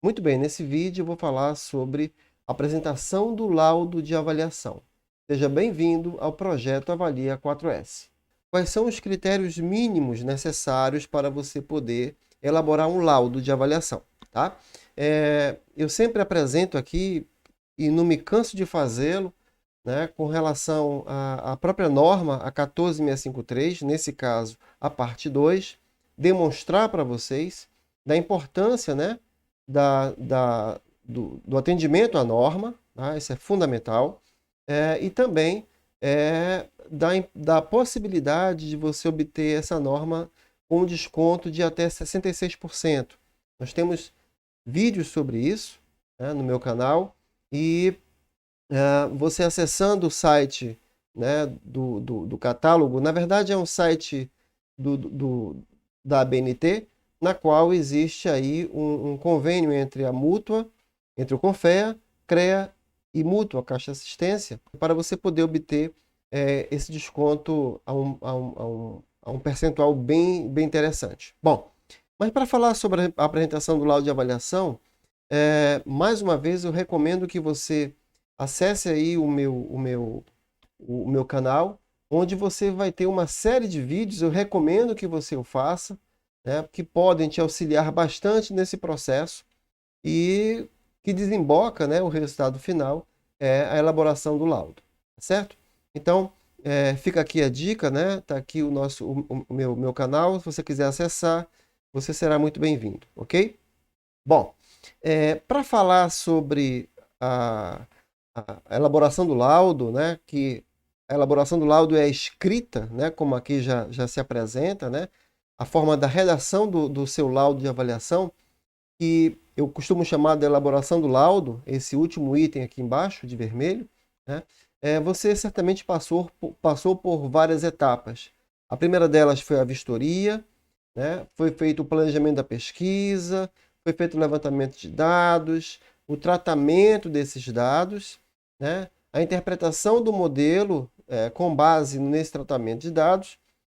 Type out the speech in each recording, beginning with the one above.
Muito bem, nesse vídeo eu vou falar sobre a apresentação do laudo de avaliação. Seja bem-vindo ao projeto Avalia 4S. Quais são os critérios mínimos necessários para você poder elaborar um laudo de avaliação, tá? Eu sempre apresento aqui, e não me canso de fazê-lo, né, com relação à própria norma, a 14653, nesse caso, a parte 2, demonstrar para vocês da importância, né, do atendimento à norma, tá? Isso é fundamental, e também da possibilidade de você obter essa norma com desconto de até 66%. Nós temos vídeos sobre isso, né, no meu canal, e você acessando o site, né, do catálogo, na verdade é um site da ABNT, na qual existe aí um convênio entre a Mútua, entre o Confea, CREA e Mútua, Caixa Assistência, para você poder obter esse desconto a um percentual bem interessante. Bom, mas para falar sobre a apresentação do laudo de avaliação, mais uma vez eu recomendo que você acesse aí o meu canal, onde você vai ter uma série de vídeos. Eu recomendo que você o faça, né, que podem te auxiliar bastante nesse processo e que desemboca, né, o resultado final é a elaboração do laudo, tá certo? Então, fica aqui a dica, né? Tá aqui o meu canal. Se você quiser acessar, você será muito bem-vindo, ok? Bom, para falar sobre a, a elaboração do laudo, né, que a elaboração do laudo é escrita, né, como aqui já se apresenta, né, a forma da redação do seu laudo de avaliação, que eu costumo chamar de elaboração do laudo, esse último item aqui embaixo, de vermelho, né, você certamente passou por várias etapas. A primeira delas foi a vistoria, né, foi feito o planejamento da pesquisa, foi feito o levantamento de dados, o tratamento desses dados, né, a interpretação do modelo com base nesse tratamento de dados,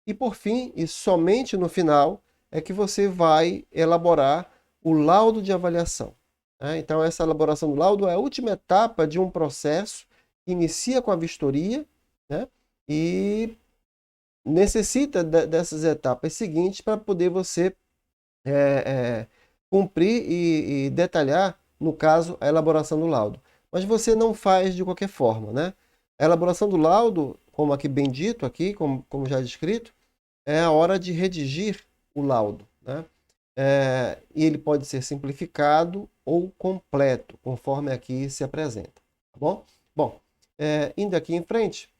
e por fim, e somente no final, é que você vai elaborar o laudo de avaliação, né? Então, essa elaboração do laudo é a última etapa de um processo que inicia com a vistoria, né, e necessita dessas etapas seguintes para poder você é, é, cumprir e detalhar, no caso, a elaboração do laudo. Mas você não faz de qualquer forma, né? A elaboração do laudo, como aqui bem dito, aqui, como já descrito, é a hora de redigir o laudo, né? E ele pode ser simplificado ou completo, conforme aqui se apresenta, tá bom? Bom, indo aqui em frente,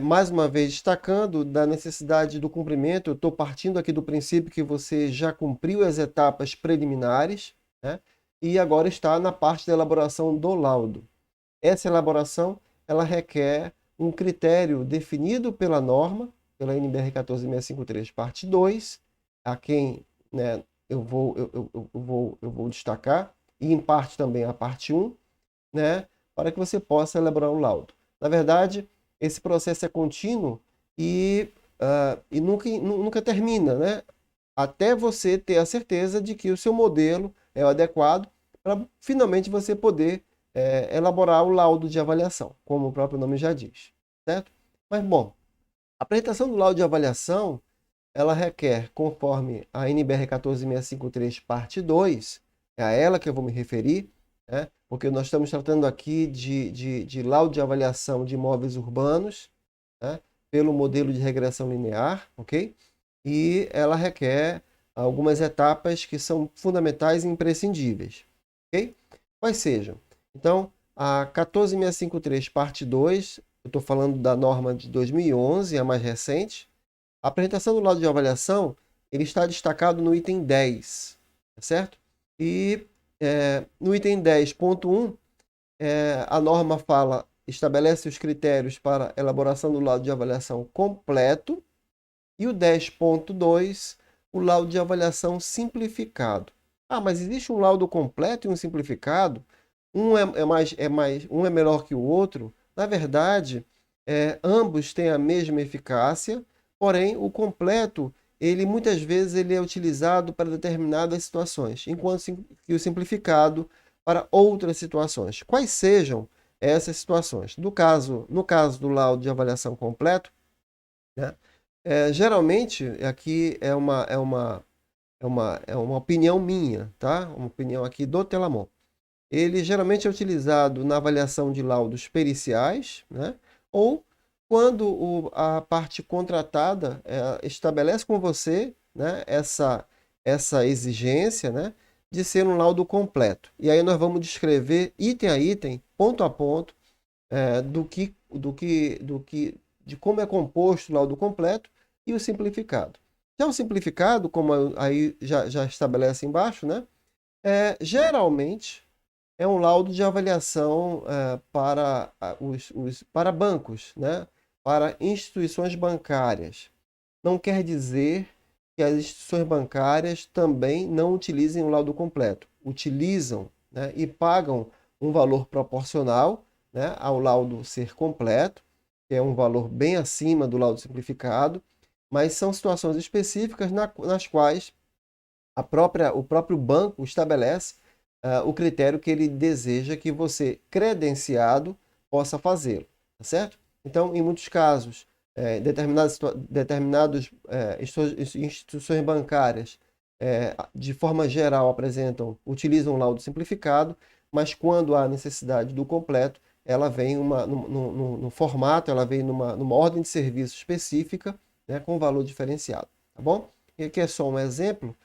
mais uma vez destacando da necessidade do cumprimento, eu estou partindo aqui do princípio que você já cumpriu as etapas preliminares, né? E agora está na parte da elaboração do laudo. Essa elaboração, ela requer um critério definido pela norma, pela NBR 14653, parte 2, a quem, né, eu vou destacar, e em parte também a parte 1, né, para que você possa elaborar um laudo. Na verdade, esse processo é contínuo e nunca termina, né? Até você ter a certeza de que o seu modelo é o adequado para finalmente você poder elaborar o laudo de avaliação, como o próprio nome já diz, certo? Mas, bom, a apresentação do laudo de avaliação, ela requer, conforme a NBR 14653, parte 2, é a ela que eu vou me referir, né? Porque nós estamos tratando aqui de laudo de avaliação de imóveis urbanos, né? Pelo modelo de regressão linear, ok? E ela requer algumas etapas que são fundamentais e imprescindíveis, ok? Quais sejam? Então, a 14653, parte 2, eu estou falando da norma de 2011, a mais recente. A apresentação do laudo de avaliação, ele está destacado no item 10, tá certo? E no item 10.1, a norma estabelece os critérios para elaboração do laudo de avaliação completo, e o 10.2, o laudo de avaliação simplificado. Ah, mas existe um laudo completo e um simplificado? Um é melhor que o outro? Na verdade, ambos têm a mesma eficácia, porém o completo ele muitas vezes ele é utilizado para determinadas situações, enquanto que o simplificado para outras situações. Quais sejam essas situações? No caso do laudo de avaliação completo, né, geralmente aqui é uma opinião minha, tá? Uma opinião aqui do Telamon. Ele geralmente é utilizado na avaliação de laudos periciais, né? Ou quando a parte contratada estabelece com você, né, essa exigência, né, de ser um laudo completo. E aí nós vamos descrever item a item, ponto a ponto, de como é composto o laudo completo e o simplificado. Já o simplificado, como aí já estabelece embaixo, né, geralmente é um laudo de avaliação para bancos, né? Para instituições bancárias. Não quer dizer que as instituições bancárias também não utilizem o laudo completo. Utilizam, né? E pagam um valor proporcional, né, ao laudo ser completo, que é um valor bem acima do laudo simplificado, mas são situações específicas nas quais o próprio banco estabelece o critério que ele deseja que você, credenciado, possa fazê-lo, tá certo? Então, em muitos casos, determinadas instituições bancárias, de forma geral, utilizam o laudo simplificado, mas quando há necessidade do completo, ela vem no formato, ela vem numa ordem de serviço específica, né, com valor diferenciado, tá bom? E aqui é só um exemplo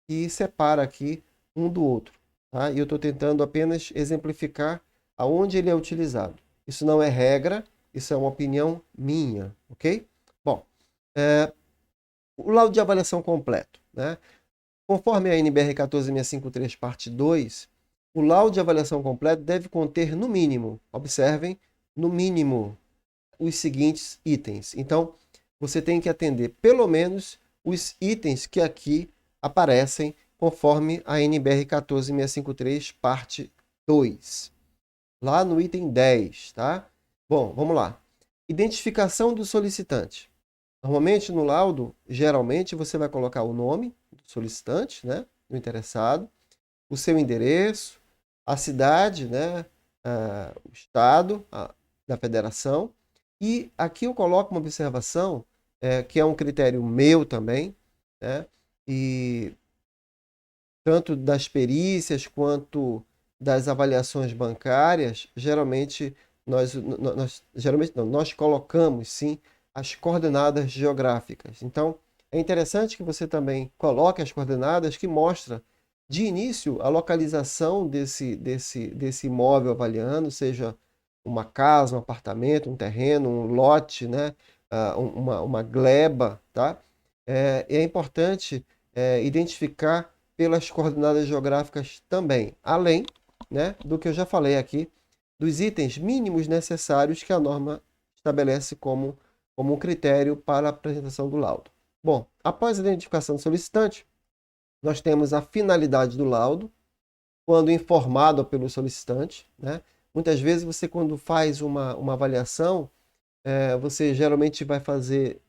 que separa aqui um do outro. Tá? E eu estou tentando apenas exemplificar aonde ele é utilizado. Isso não é regra, isso é uma opinião minha, ok? Bom, o laudo de avaliação completo, né? Conforme a NBR 14653, parte 2, o laudo de avaliação completo deve conter, no mínimo, observem, no mínimo, os seguintes itens. Então, você tem que atender pelo menos os itens que aqui aparecem conforme a NBR 14653, parte 2. Lá no item 10, tá? Bom, vamos lá. Identificação do solicitante. Normalmente no laudo, geralmente você vai colocar o nome do solicitante, né, do interessado, o seu endereço, a cidade, né, o estado da federação. E aqui eu coloco uma observação, que é um critério meu também, né, e tanto das perícias quanto das avaliações bancárias, geralmente não, nós colocamos sim as coordenadas geográficas. Então, é interessante que você também coloque as coordenadas que mostra de início a localização desse imóvel avaliando, seja uma casa, um apartamento, um terreno, um lote, né? Uma gleba, tá? É importante identificar pelas coordenadas geográficas também, além, né, do que eu já falei aqui, dos itens mínimos necessários que a norma estabelece como um critério para a apresentação do laudo. Bom, após a identificação do solicitante, nós temos a finalidade do laudo, quando informado pelo solicitante, né? Muitas vezes você, quando faz uma avaliação, você geralmente vai fazer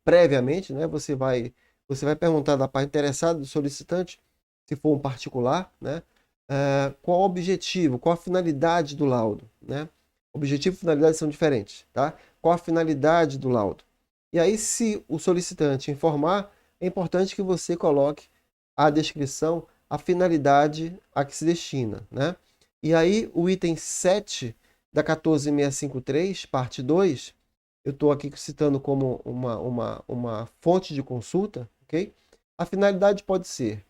previamente, né? Você vai perguntar da parte interessada do solicitante, se for um particular, né? Qual o objetivo, qual a finalidade do laudo, né? Objetivo e finalidade são diferentes, tá? Qual a finalidade do laudo? E aí, se o solicitante informar, é importante que você coloque a descrição, a finalidade a que se destina, né? E aí, o item 7 da 14653, parte 2, eu estou aqui citando como uma fonte de consulta, ok? A finalidade pode ser,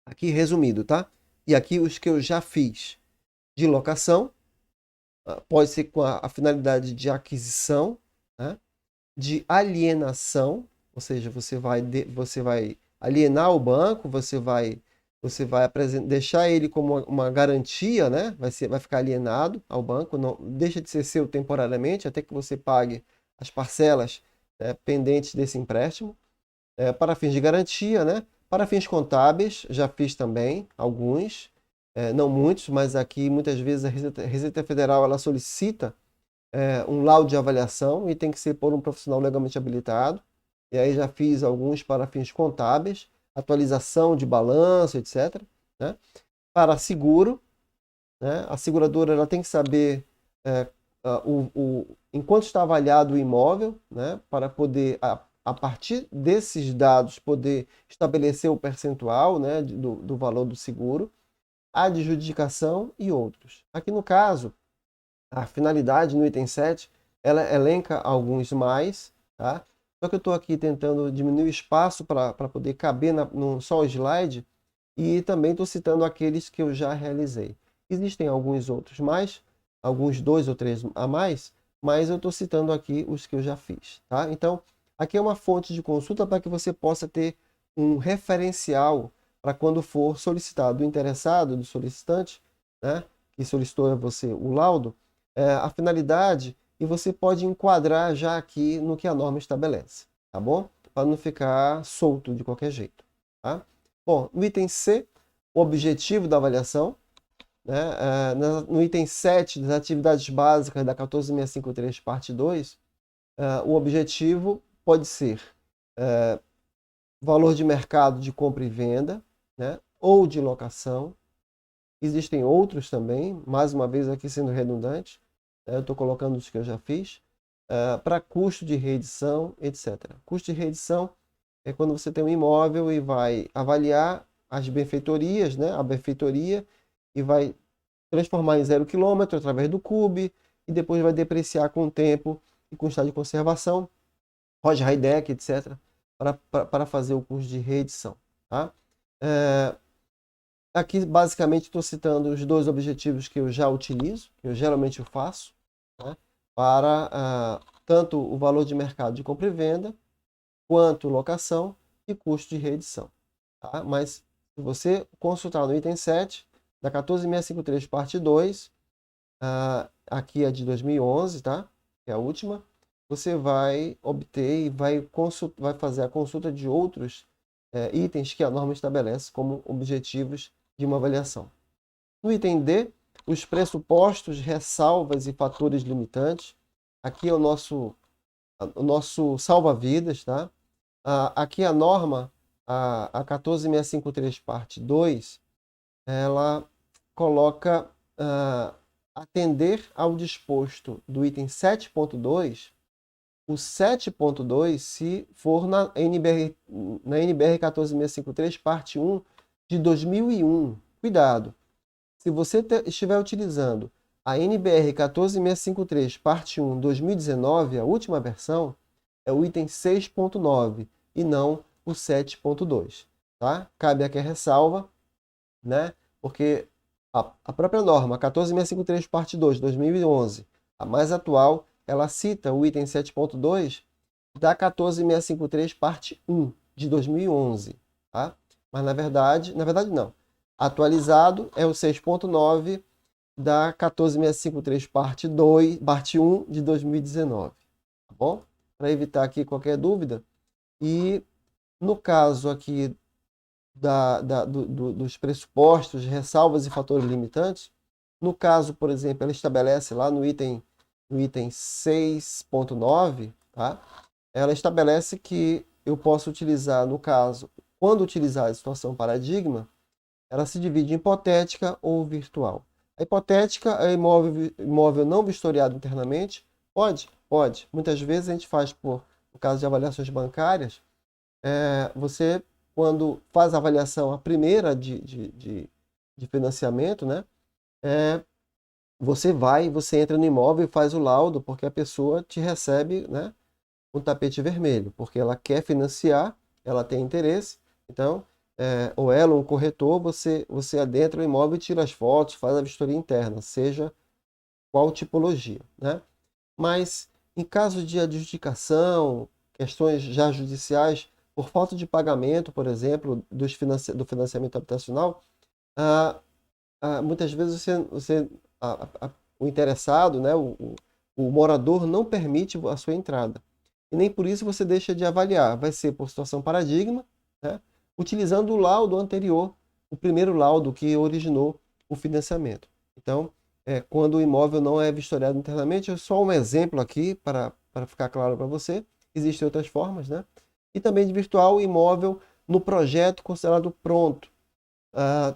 aqui resumido, tá? E aqui os que eu já fiz, de locação, pode ser com a finalidade de aquisição, né? De alienação, ou seja, você vai alienar o banco, você vai deixar ele como uma garantia, né? Vai ficar alienado ao banco, não deixa de ser seu temporariamente, até que você pague as parcelas, né, pendentes desse empréstimo, para fins de garantia, né? Para fins contábeis, já fiz também alguns, não muitos, mas aqui muitas vezes a Receita Federal ela solicita um laudo de avaliação e tem que ser por um profissional legalmente habilitado. e aí já fiz alguns para fins contábeis, atualização de balanço, etc., né? Para seguro, né? A seguradora ela tem que saber em quanto está avaliado o imóvel, né? Para poder, a partir desses dados, poder estabelecer o percentual, né? do valor do seguro, adjudicação e outros. Aqui no caso, a finalidade no item 7, ela elenca alguns mais, tá? Só que eu estou aqui tentando diminuir o espaço para poder caber num só slide, e também estou citando aqueles que eu já realizei. Existem alguns outros mais, alguns 2 ou 3 a mais, mas eu estou citando aqui os que eu já fiz, tá? Então, aqui é uma fonte de consulta para que você possa ter um referencial para quando for solicitado do interessado, do solicitante, né, que solicitou a você o laudo, a finalidade, e você pode enquadrar já aqui no que a norma estabelece, tá bom? Para não ficar solto de qualquer jeito, tá? Bom, no item C, o objetivo da avaliação, né? No item 7 das atividades básicas da 14653, parte 2, o objetivo pode ser valor de mercado de compra e venda, né? Ou de locação. Existem outros também, mais uma vez aqui sendo redundante, eu estou colocando os que eu já fiz, para custo de reedição, etc. Custo de reedição é quando você tem um imóvel e vai avaliar as benfeitorias, né, a benfeitoria, e vai transformar em 0 km através do CUB, e depois vai depreciar com o tempo e com o estado de conservação, ROD-RAIDEC, etc., para fazer o custo de reedição. Tá? Aqui, basicamente, estou citando os 2 objetivos que eu já utilizo, que eu geralmente faço, né, para tanto o valor de mercado de compra e venda, quanto locação e custo de reedição. Tá? Mas, se você consultar no item 7, da 14653, parte 2, aqui é de 2011, tá? Que é a última, você vai obter e vai fazer a consulta de outros itens que a norma estabelece como objetivos de uma avaliação. No item D, os pressupostos, ressalvas e fatores limitantes. Aqui é o nosso salva-vidas, tá? Aqui a norma, a 14653, parte 2, ela coloca atender ao disposto do item 7.2, o 7.2, se for na NBR 14653, parte 1 de 2001. Cuidado! Se você estiver utilizando a NBR 14653, parte 1, 2019, a última versão, é o item 6.9 e não o 7.2. Tá? Cabe aqui a ressalva, né? Porque a própria norma 14653, parte 2, 2011, a mais atual, ela cita o item 7.2 da 14653, parte 1, de 2011. Tá? Mas na verdade não. Atualizado é o 6.9 da 14653, parte 2, parte 1, de 2019. Tá bom? Para evitar aqui qualquer dúvida. E no caso aqui dos pressupostos, ressalvas e fatores limitantes, no caso, por exemplo, ela estabelece lá no item 6.9, tá? Ela estabelece que eu posso utilizar, no caso, quando utilizar a situação paradigma, ela se divide em hipotética ou virtual. A hipotética é imóvel não vistoriado internamente? Pode, pode. Muitas vezes a gente faz, no caso de avaliações bancárias, você, quando faz a avaliação, a primeira de financiamento, né, você entra no imóvel e faz o laudo, porque a pessoa te recebe, né, um tapete vermelho, porque ela quer financiar, ela tem interesse, então, ou ela, um corretor, você adentra o imóvel e tira as fotos, faz a vistoria interna, seja qual tipologia, né? Mas, em caso de adjudicação, questões já judiciais, por falta de pagamento, por exemplo, do financiamento habitacional, muitas vezes o interessado, né, o morador não permite a sua entrada. E nem por isso você deixa de avaliar. Vai ser por situação paradigma, né, utilizando o laudo anterior, o primeiro laudo que originou o financiamento. Então, quando o imóvel não é vistoriado internamente, é só um exemplo aqui para ficar claro para você. Existem outras formas, né? e também de virtual imóvel no projeto considerado pronto.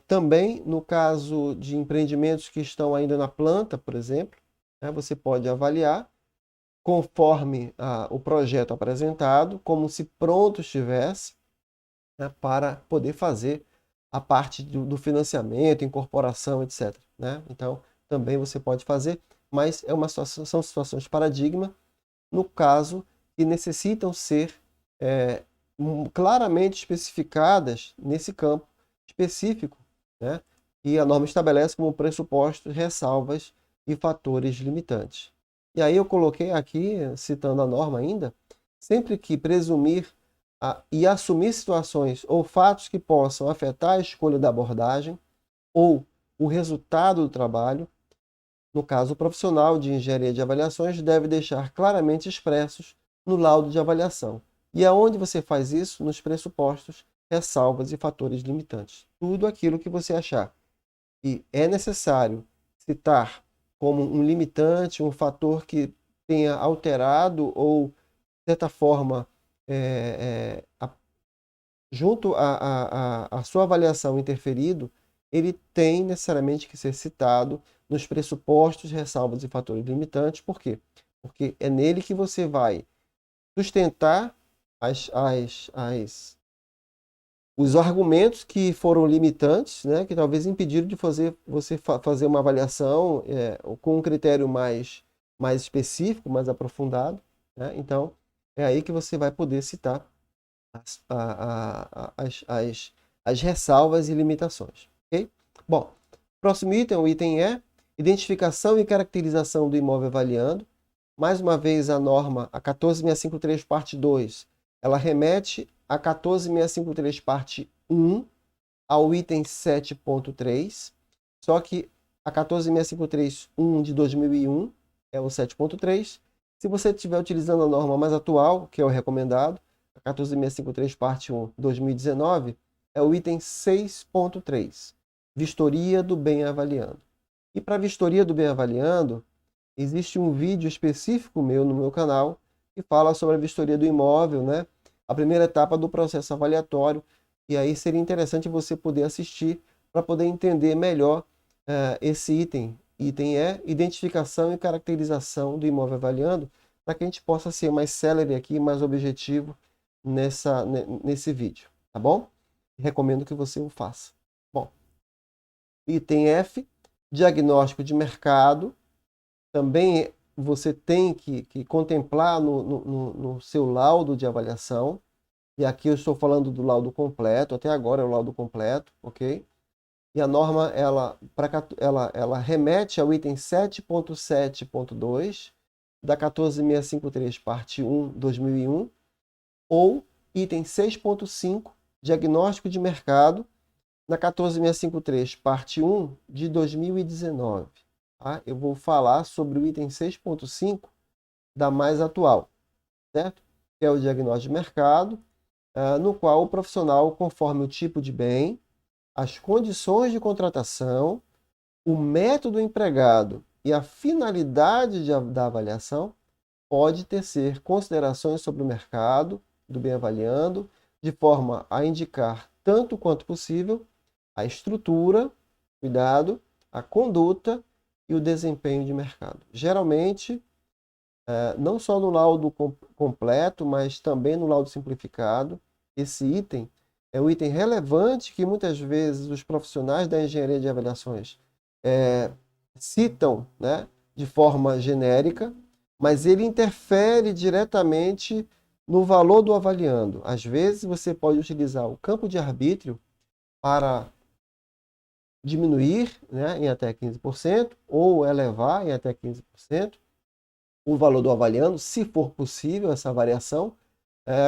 Também no caso de empreendimentos que estão ainda na planta, por exemplo, né, você pode avaliar conforme o projeto apresentado, como se pronto estivesse, né, para poder fazer a parte do financiamento, incorporação, etc. Né? Então, também você pode fazer, mas são situações de paradigma, no caso, que necessitam ser claramente especificadas nesse campo específico, né? E a norma estabelece como pressupostos, ressalvas e fatores limitantes. E aí eu coloquei aqui, citando a norma ainda, sempre que presumir e assumir situações ou fatos que possam afetar a escolha da abordagem ou o resultado do trabalho, no caso, o profissional de engenharia de avaliações deve deixar claramente expressos no laudo de avaliação. E aonde você faz isso? Nos pressupostos, ressalvas e fatores limitantes. Tudo aquilo que você achar e é necessário citar como um limitante, um fator que tenha alterado ou, de certa forma, junto à sua avaliação interferido, ele tem necessariamente que ser citado nos pressupostos, ressalvas e fatores limitantes. Por quê? Porque é nele que você vai sustentar os argumentos que foram limitantes, né, que talvez impediram de você fazer uma avaliação com um critério mais específico, mais aprofundado. Né? Então, é aí que você vai poder citar as, as ressalvas e limitações. Okay? Bom, próximo item, o item E, identificação e caracterização do imóvel avaliando. Mais uma vez, a norma, a 14653, parte 2, ela remete a 14653, parte 1, ao item 7.3, só que a 14653.1 de 2001 é o 7.3. Se você estiver utilizando a norma mais atual, que é o recomendado, a 14653, parte 1, 2019, é o item 6.3, vistoria do bem avaliando. E para a vistoria do bem avaliando, existe um vídeo específico meu no meu canal que fala sobre a vistoria do imóvel, né? A primeira etapa do processo avaliatório, e aí seria interessante você poder assistir para poder entender melhor esse item. Item é identificação e caracterização do imóvel avaliando, para que a gente possa ser mais célere aqui, mais objetivo nesse vídeo, tá bom? Recomendo que você o faça. Bom, item F, diagnóstico de mercado. Também você tem que contemplar no seu laudo de avaliação. E aqui eu estou falando do laudo completo, até agora é o laudo completo, ok? E a norma, ela remete ao item 7.7.2 da 14653, parte 1, 2001, ou item 6.5, diagnóstico de mercado, na 14653, parte 1, de 2019. Tá? Eu vou falar sobre o item 6.5 da mais atual, certo? Que é o diagnóstico de mercado, no qual o profissional, conforme o tipo de bem, as condições de contratação, o método empregado e a finalidade da avaliação, pode tecer considerações sobre o mercado do bem avaliando, de forma a indicar, tanto quanto possível, a estrutura, cuidado, a conduta e o desempenho de mercado. Geralmente, não só no laudo completo, mas também no laudo simplificado, esse item é um item relevante que muitas vezes os profissionais da engenharia de avaliações citam, né, de forma genérica, mas ele interfere diretamente no valor do avaliando. Às vezes você pode utilizar o campo de arbítrio para diminuir, né, em até 15% ou elevar em até 15% o valor do avaliando, se for possível essa variação,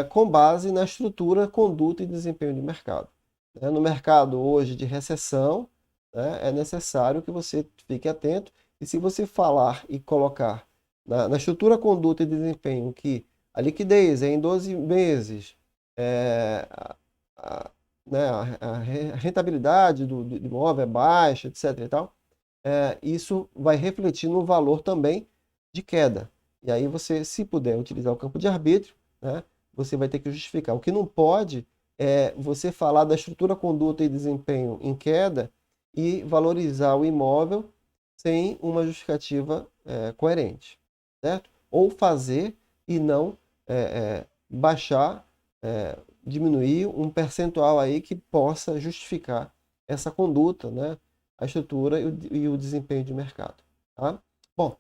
com base na estrutura, conduta e desempenho de mercado. No mercado hoje de recessão, é necessário que você fique atento, e se você falar e colocar na estrutura, conduta e desempenho que a liquidez é em 12 meses, né, a rentabilidade do imóvel é baixa, etc. e tal, isso vai refletir no valor também de queda. E aí você, se puder utilizar o campo de arbítrio, né, você vai ter que justificar. O que não pode é você falar da estrutura, conduta e desempenho em queda e valorizar o imóvel sem uma justificativa coerente, certo? Ou fazer e não baixar, diminuir um percentual aí que possa justificar essa conduta, né? A estrutura e o desempenho de mercado. Tá? Bom,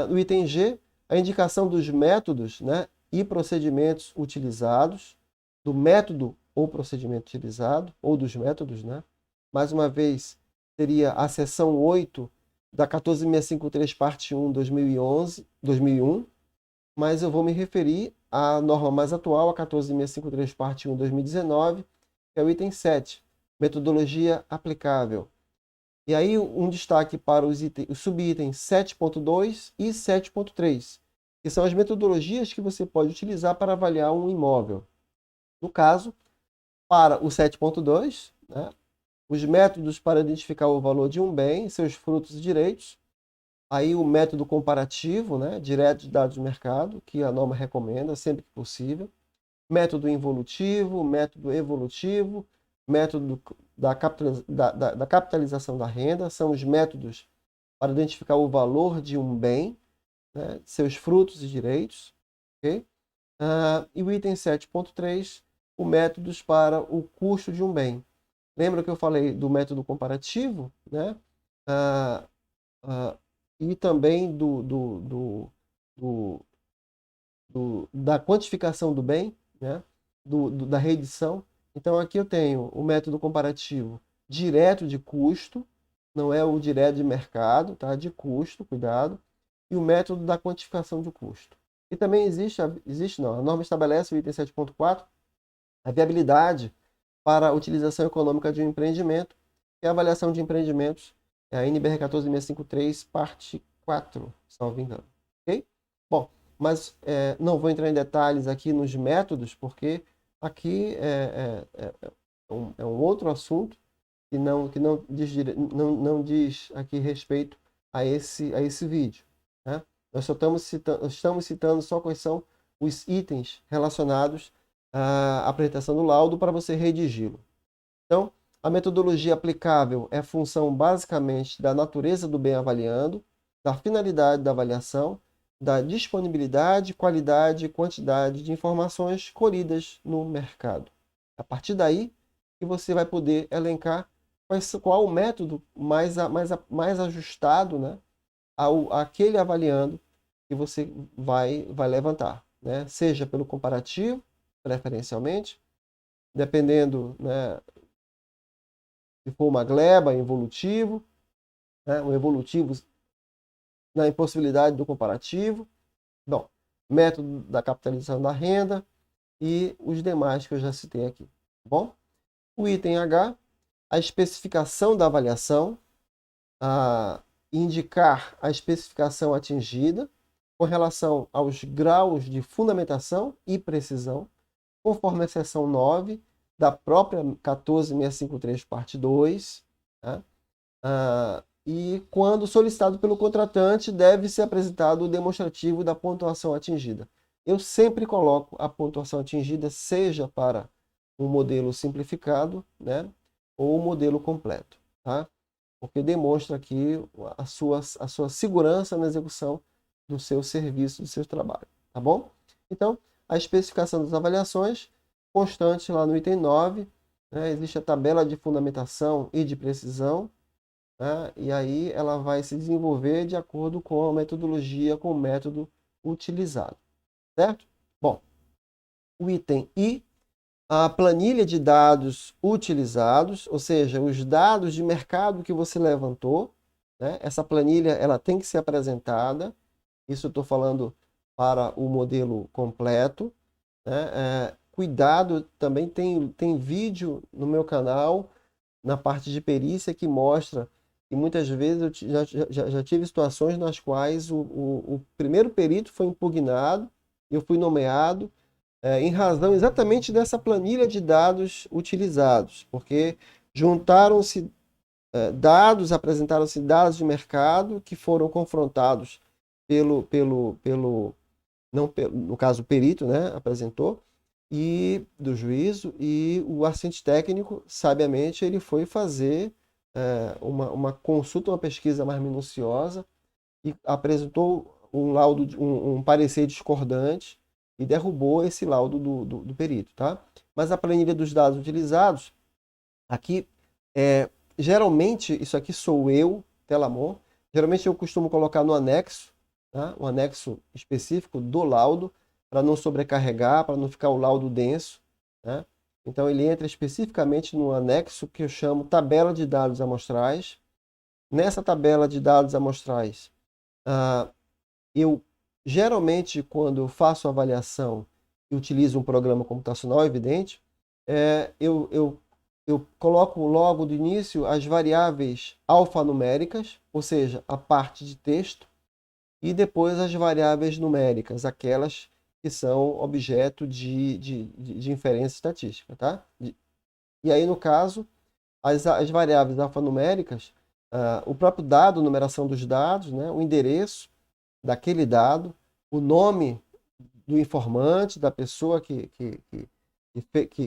no item G, a indicação dos métodos, né, e procedimentos utilizados, do método ou procedimento utilizado, ou dos métodos, né? Mais uma vez, seria a seção 8 da 14653, parte 1, 2001, mas eu vou me referir à norma mais atual, a 14653, parte 1, 2019, que é o item 7, metodologia aplicável. E aí um destaque para os subitens 7.2 e 7.3, que são as metodologias que você pode utilizar para avaliar um imóvel. No caso, para o 7.2, né, os métodos para identificar o valor de um bem, seus frutos e direitos. Aí o método comparativo, né, direto de dados de mercado, que a norma recomenda sempre que possível. Método involutivo, método evolutivo, método da capitalização da renda, são os métodos para identificar o valor de um bem, né, seus frutos e direitos. Okay? E o item 7.3, o métodos para o custo de um bem. Lembra que eu falei do método comparativo, né? E também da quantificação do bem, né? Da reedição. Então, aqui eu tenho o método comparativo direto de custo, não é o direto de mercado, tá? De custo, cuidado. E o método da quantificação de custo. E também a norma estabelece, o item 7.4, a viabilidade para a utilização econômica de um empreendimento, que é a avaliação de empreendimentos, é a NBR 14653, parte 4, salvo engano. Ok? Bom, mas não vou entrar em detalhes aqui nos métodos, porque aqui é um outro assunto que não diz aqui respeito a esse vídeo. Né? Nós só estamos citando só quais são os itens relacionados à apresentação do laudo para você redigi-lo. Então, a metodologia aplicável é função basicamente da natureza do bem avaliando, da finalidade da avaliação, da disponibilidade, qualidade e quantidade de informações colhidas no mercado. A partir daí que você vai poder elencar qual o método mais ajustado, né, àquele avaliando que você vai levantar, né? Seja pelo comparativo, preferencialmente, dependendo, né, se for uma gleba, evolutivo, né, um evolutivo na impossibilidade do comparativo. Bom, método da capitalização da renda e os demais que eu já citei aqui. Tá bom? O item H, a especificação da avaliação, indicar a especificação atingida com relação aos graus de fundamentação e precisão, conforme a seção 9 da própria 14653, parte 2. Tá? E quando solicitado pelo contratante, deve ser apresentado o demonstrativo da pontuação atingida. Eu sempre coloco a pontuação atingida, seja para um modelo simplificado, né, ou o modelo completo, tá? Porque demonstra aqui a sua segurança na execução do seu serviço, do seu trabalho, tá bom? Então, a especificação das avaliações, constante lá no item 9, né, existe a tabela de fundamentação e de precisão, né, e aí ela vai se desenvolver de acordo com a metodologia, com o método utilizado, certo? Bom, o item I, a planilha de dados utilizados, ou seja, os dados de mercado que você levantou, né? Essa planilha ela tem que ser apresentada, isso eu estou falando para o modelo completo, né? Cuidado, também tem vídeo no meu canal, na parte de perícia, que mostra que muitas vezes eu já tive situações nas quais o primeiro perito foi impugnado, eu fui nomeado, em razão exatamente dessa planilha de dados utilizados, porque juntaram-se dados, apresentaram-se dados de mercado que foram confrontados no caso o perito, né, apresentou, e do juízo, e o assistente técnico, sabiamente, ele foi fazer uma consulta, uma pesquisa mais minuciosa e apresentou um laudo, um parecer discordante e derrubou esse laudo do perito, tá? Mas a planilha dos dados utilizados, aqui, geralmente, isso aqui sou eu, Telamon, geralmente eu costumo colocar no anexo, tá? Um anexo específico do laudo, para não sobrecarregar, para não ficar o laudo denso, né? Então ele entra especificamente no anexo que eu chamo tabela de dados amostrais. Nessa tabela de dados amostrais, eu geralmente, quando eu faço avaliação e utilizo um programa computacional, evidente, eu coloco logo do início as variáveis alfanuméricas, ou seja, a parte de texto, e depois as variáveis numéricas, aquelas que são objeto de inferência estatística, tá? E aí, no caso, as variáveis alfanuméricas, o próprio dado, numeração dos dados, né, o endereço daquele dado, o nome do informante, da pessoa que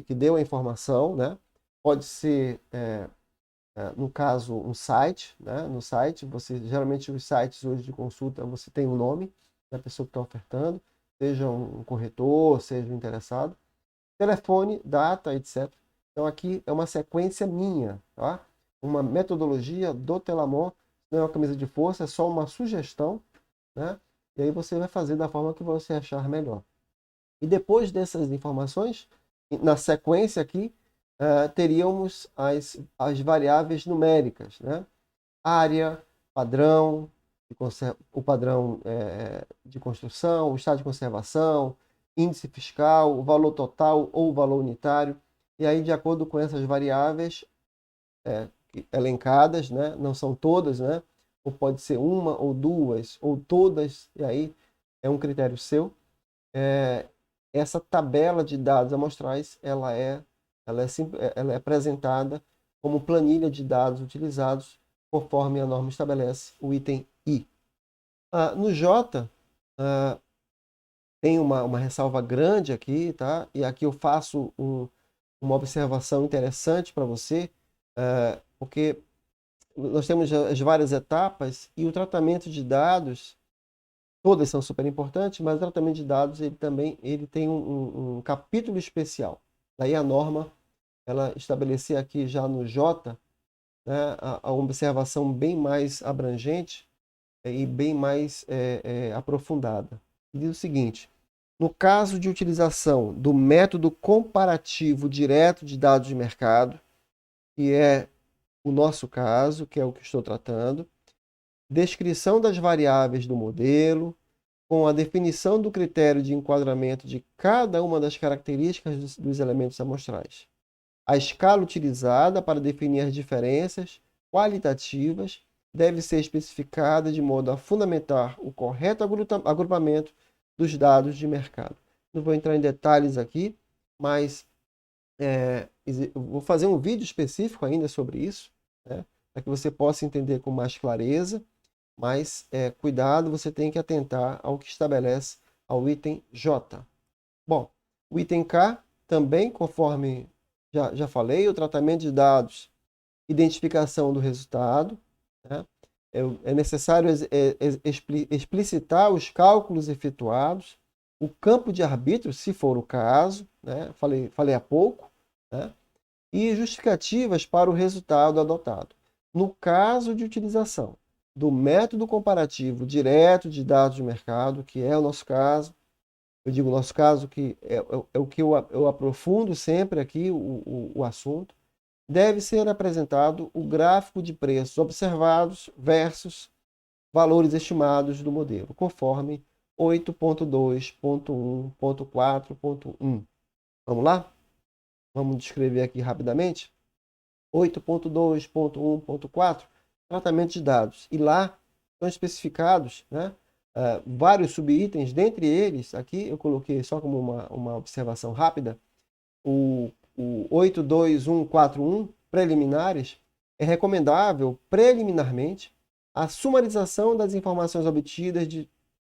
deu a informação, né? Pode ser, no caso, um site, né? No site, geralmente os sites hoje de consulta, você tem o nome da pessoa que está ofertando, seja um corretor, seja um interessado, telefone, data, etc. Então aqui é uma sequência minha, tá? Uma metodologia do Telamon, não é uma camisa de força, é só uma sugestão, né? E aí você vai fazer da forma que você achar melhor. E depois dessas informações, na sequência aqui, teríamos as variáveis numéricas, né? Área, padrão, o padrão de construção, o estado de conservação, índice fiscal, o valor total ou o valor unitário. E aí, de acordo com essas variáveis elencadas, né? Não são todas, né? Ou pode ser uma ou duas, ou todas, e aí é um critério seu. Essa tabela de dados amostrais, ela é apresentada como planilha de dados utilizados, conforme a norma estabelece, o item I. No J, tem uma ressalva grande aqui, tá? E aqui eu faço uma observação interessante para você, porque nós temos as várias etapas e o tratamento de dados, todas são super importantes, mas o tratamento de dados ele tem um capítulo especial. Daí a norma, ela estabelecer aqui já no J, né, a observação bem mais abrangente e bem mais aprofundada. Diz o seguinte: no caso de utilização do método comparativo direto de dados de mercado, que é o nosso caso, que é o que estou tratando, descrição das variáveis do modelo, com a definição do critério de enquadramento de cada uma das características dos elementos amostrais. A escala utilizada para definir as diferenças qualitativas deve ser especificada de modo a fundamentar o correto agrupamento dos dados de mercado. Não vou entrar em detalhes aqui, mas vou fazer um vídeo específico ainda sobre isso, né, para que você possa entender com mais clareza, mas cuidado, você tem que atentar ao que estabelece ao item J. Bom, o item K também, conforme já falei, o tratamento de dados, identificação do resultado, né? É necessário explicitar os cálculos efetuados, o campo de arbítrio, se for o caso, né? Falei há pouco, né? E justificativas para o resultado adotado. No caso de utilização do método comparativo direto de dados de mercado, que é o nosso caso, eu digo nosso caso, que é o que eu aprofundo sempre aqui o assunto, deve ser apresentado o gráfico de preços observados versus valores estimados do modelo, conforme 8.2.1.4.1. Vamos lá? Vamos descrever aqui rapidamente. 8.2.1.4, tratamento de dados. E lá estão especificados, né, vários subitens, dentre eles, aqui eu coloquei só como uma observação rápida, o 82141, preliminares, é recomendável, preliminarmente, a sumarização das informações obtidas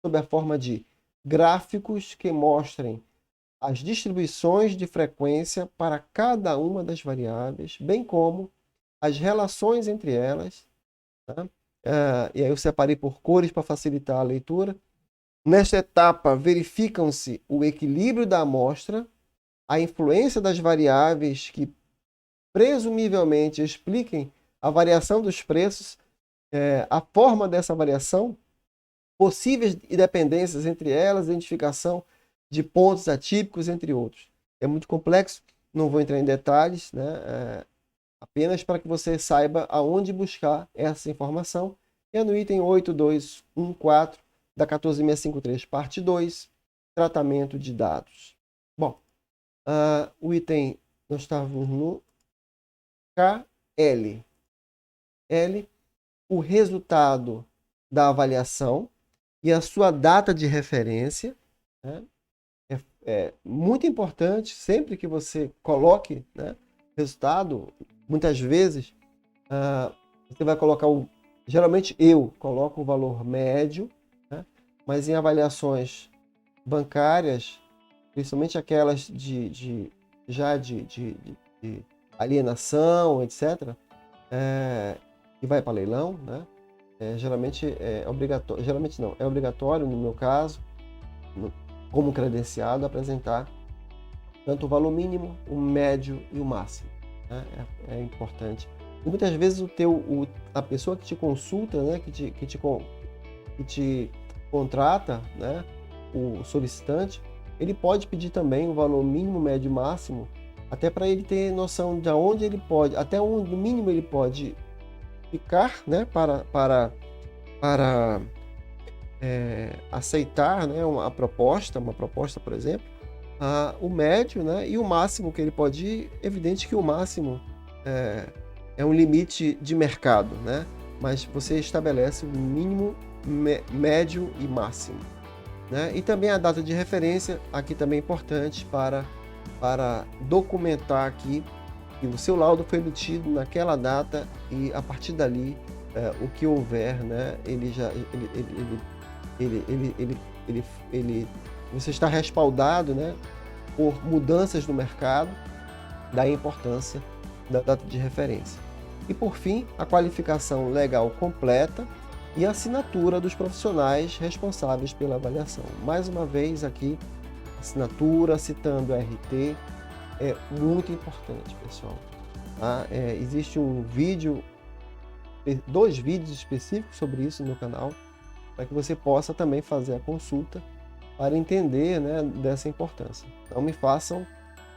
sob a forma de gráficos que mostrem as distribuições de frequência para cada uma das variáveis, bem como as relações entre elas. Tá? E aí eu separei por cores para facilitar a leitura. Nesta etapa, verificam-se o equilíbrio da amostra, a influência das variáveis que presumivelmente expliquem a variação dos preços, a forma dessa variação, possíveis dependências entre elas, identificação de pontos atípicos, entre outros. É muito complexo, não vou entrar em detalhes, né? Apenas para que você saiba aonde buscar essa informação. É no item 8214 da 14653, parte 2, tratamento de dados. Bom, o item, nós estávamos no KL. L, o resultado da avaliação e a sua data de referência. Né? É muito importante, sempre que você coloque, né, resultado, muitas vezes você vai colocar geralmente eu coloco o valor médio, né, mas em avaliações bancárias, principalmente aquelas de alienação, etc., que vai para leilão, né? Geralmente é obrigatório, geralmente não, é obrigatório no meu caso, como credenciado, apresentar tanto o valor mínimo, o médio e o máximo. Né? É importante. E muitas vezes a pessoa que te consulta, né, que te contrata, né, o solicitante, ele pode pedir também o valor mínimo, médio e máximo, até para ele ter noção de onde ele pode, até onde no mínimo ele pode ficar, né, para aceitar, né, uma proposta, por exemplo, o médio, né, e o máximo que ele pode ir. Evidente que o máximo é um limite de mercado, né, mas você estabelece o mínimo, médio e máximo. Né? E também a data de referência, aqui também é importante para documentar aqui que o seu laudo foi emitido naquela data e a partir dali o que houver, né, você está respaldado, né, por mudanças no mercado, daí a importância da data de referência. E por fim, a qualificação legal completa e a assinatura dos profissionais responsáveis pela avaliação. Mais uma vez aqui, assinatura, citando a RT, é muito importante, pessoal. Tá? Existe dois vídeos específicos sobre isso no canal, para que você possa também fazer a consulta para entender, né, dessa importância. Não me façam,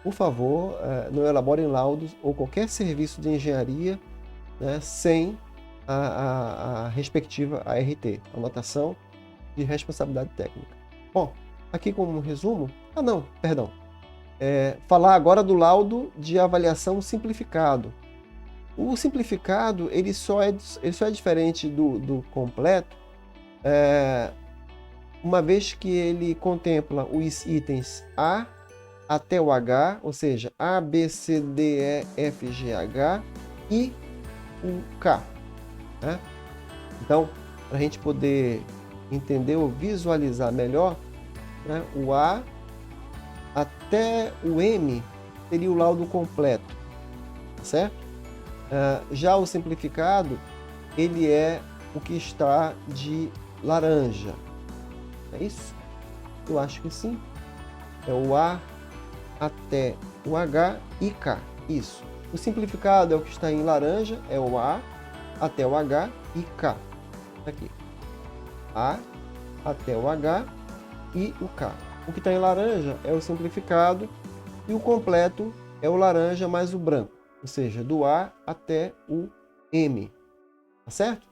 por favor, não elaborem laudos ou qualquer serviço de engenharia, né, sem a respectiva ART, anotação de responsabilidade técnica. Bom, aqui como resumo, falar agora do laudo de avaliação simplificado. O simplificado ele só é diferente do completo, uma vez que ele contempla os itens A até o H, ou seja, A, B, C, D, E, F, G, H e o K. Né? Então, para a gente poder entender ou visualizar melhor, né, o A até o M seria o laudo completo, certo? Já o simplificado, ele é o que está de laranja. É isso? Eu acho que sim. É o A até o H e K. Isso. O simplificado é o que está em laranja, é o A até o H e K. Aqui. A até o H e o K. O que está em laranja é o simplificado e o completo é o laranja mais o branco, ou seja, do A até o M. Tá certo?